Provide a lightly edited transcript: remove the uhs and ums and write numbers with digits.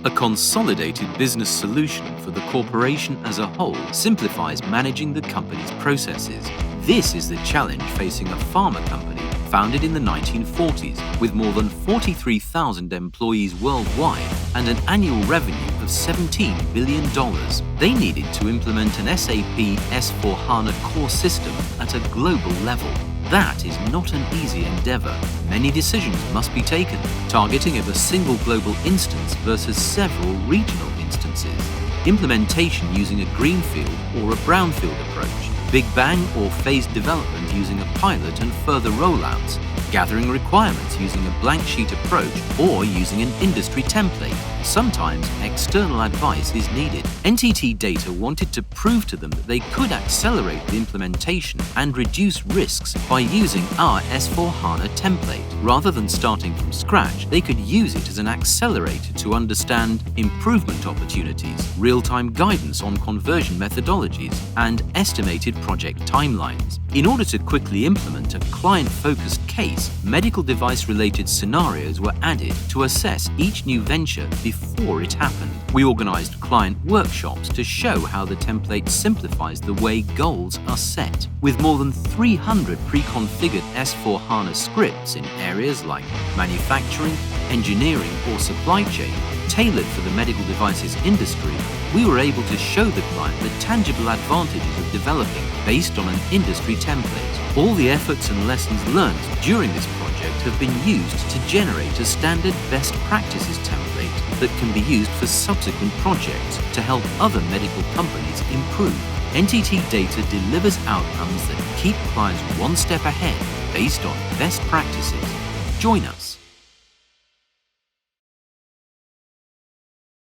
A consolidated business solution for the corporation as a whole simplifies managing the company's processes. This is the challenge facing a pharma company founded in the 1940s with more than 43,000 employees worldwide and an annual revenue of $17 billion. They needed to implement an SAP S/4HANA core system at a global level. That is not an easy endeavor. Many decisions must be taken, targeting of a single global instance versus several regional instances. Implementation using a greenfield or a brownfield approach. Big bang or phased development using a pilot and further rollouts. Gathering requirements using a blank sheet approach or using an industry template. Sometimes external advice is needed. NTT DATA wanted to prove to them that they could accelerate the implementation and reduce risks by using our S/4HANA template. Rather than starting from scratch, they could use it as an accelerator to understand improvement opportunities, real-time guidance on conversion methodologies, and estimated project timelines. In order to quickly implement a client-focused case, medical device-related scenarios were added to assess each new venture before it happened. We organized client workshops to show how the template simplifies the way goals are set. With more than 300 pre-configured S/4HANA scripts in areas like manufacturing, engineering, or supply chain, tailored for the medical devices industry, we were able to show the client the tangible advantages of developing based on an industry template. All the efforts and lessons learned during this project have been used to generate a standard best practices template that can be used for subsequent projects to help other medical companies improve. NTT DATA delivers outcomes that keep clients one step ahead based on best practices. Join us.